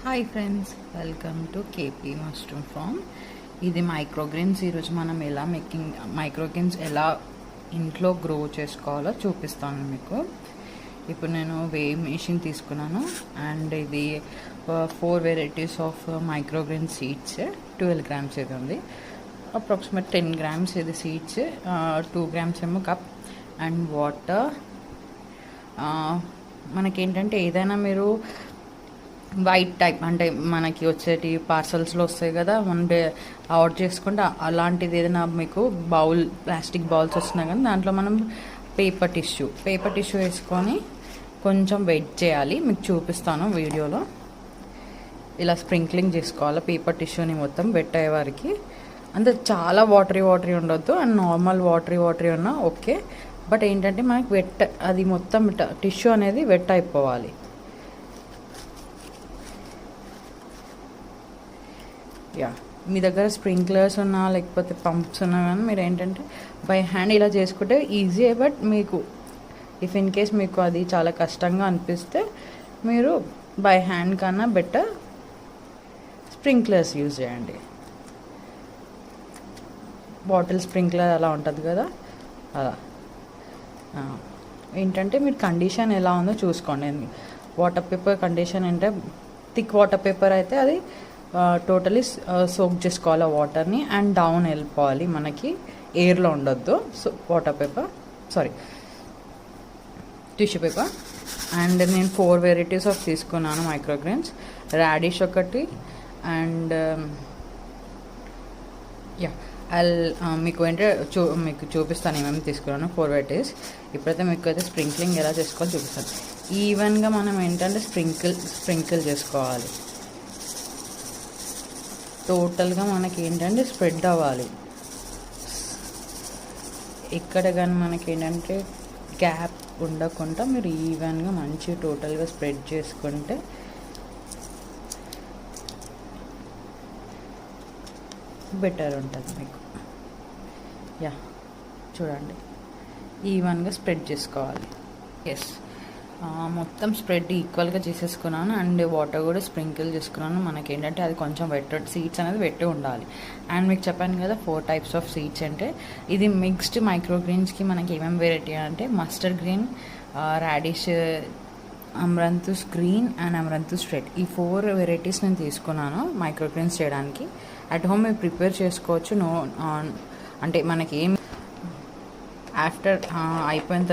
Hi friends, welcome to KP mushroom farm. ఇది microgreens. ఈరోజు మనం ఎలా మైక్రోగ్రీన్స్ ఎలా ఇంట్లో గ్రో చేసుకోవాలో చూపిస్తాను మీకు. ఇప్పుడు నేను మెషిన్ తీసుకున్నాను అండ్ ఇది 4 వెరైటీస్ ఆఫ్ మైక్రోగ్రీన్ సీడ్స్. 12 grams ఇది ఉంది. అప్రాక్సిమేట్ 10 grams ఇది సీడ్స్, 2 grams ఏమో కప్ అండ్ వాటర్. మనకేంటంటే ఏదైనా మీరు వైట్ టైప్ అంటే మనకి వచ్చేటి పార్సల్స్లో వస్తాయి కదా, మనం ఆర్డర్ చేసుకుంటే అలాంటిది ఏదైనా మీకు ప్లాస్టిక్ బౌల్స్ వస్తున్నాయి కానీ దాంట్లో మనం పేపర్ టిష్యూ వేసుకొని కొంచెం వెయిట్ చేయాలి. మీకు చూపిస్తాను వీడియోలో. ఇలా స్ప్రింక్లింగ్ చేసుకోవాలి పేపర్ టిష్యూని మొత్తం వెట్ అయ్యే వారికి. అంటే చాలా వాటరీ ఉండొద్దు అండ్ నార్మల్ వాటరీ ఉన్నా ఓకే. బట్ ఏంటంటే మనకి అది మొత్తం టిష్యూ అనేది వెట్ అయిపోవాలి. మీ దగ్గర స్ప్రింక్లర్స్ ఉన్నా లేకపోతే పంప్స్ ఉన్నా కానీ మీరు ఏంటంటే బై హ్యాండ్ ఇలా చేసుకుంటే ఈజీ. బట్ మీకు ఇఫ్ ఇన్ కేస్ మీకు అది చాలా కష్టంగా అనిపిస్తే మీరు బై హ్యాండ్ కన్నా బెటర్ స్ప్రింక్లర్స్ యూజ్ చేయండి. బాటిల్ స్ప్రింక్లర్ అలా ఉంటుంది కదా, అలా. ఏంటంటే మీరు కండిషన్ ఎలా ఉందో చూసుకోండి. వాటర్ పేపర్ కండిషన్ అంటే థిక్ వాటర్ పేపర్ అయితే అది టోటలీ సోక్ చేసుకోవాలి వాటర్ని అండ్ డౌన్ వెళ్ళిపోవాలి, మనకి ఎయిర్లో ఉండొద్దు. So tissue paper. అండ్ నేను 4 వెరైటీస్ ఆఫ్ తీసుకున్నాను మైక్రోగ్రీన్స్. రాడిష్ ఒకటి అండ్ మీకు మీకు చూపిస్తాను ఏమేమి తీసుకున్నాను. 4 వెరైటీస్. ఇప్పుడైతే మీకు అయితే స్ప్రింక్లింగ్ ఎలా చేసుకోవాలో చూపిస్తాను. ఈవెన్గా మనం ఏంటంటే స్ప్రింకిల్ చేసుకోవాలి. టోటల్గా మనకి ఏంటంటే స్ప్రెడ్ అవ్వాలి. ఇక్కడ కానీ మనకి ఏంటంటే గ్యాప్ ఉండకుండా మీరు ఈవెన్గా మంచి టోటల్గా స్ప్రెడ్ చేసుకుంటే బెటర్ ఉంటుంది మీకు. చూడండి, ఈవెన్గా స్ప్రెడ్ చేసుకోవాలి. మొత్తం స్ప్రెడ్ ఈక్వల్గా చేసేసుకున్నాను అండ్ వాటర్ కూడా స్ప్రింకిల్ చేసుకున్నాను. మనకి ఏంటంటే అది కొంచెం సీడ్స్ అనేది వెట్టి ఉండాలి. అండ్ మీకు చెప్పాను కదా 4 types ఆఫ్ సీడ్స్ అంటే. ఇది మిక్స్డ్ మైక్రోగ్రీన్స్కి మనకి ఏమేమి వెరైటీ అంటే mustard green, radish, amaranthus green and amaranthus red. ఈ 4 వెరైటీస్ నేను తీసుకున్నాను మైక్రోగ్రీన్స్ చేయడానికి. అట్ హోమ్ మీరు ప్రిపేర్ చేసుకోవచ్చు. అంటే మనకి ఏం ఆఫ్టర్ అయిపోయిన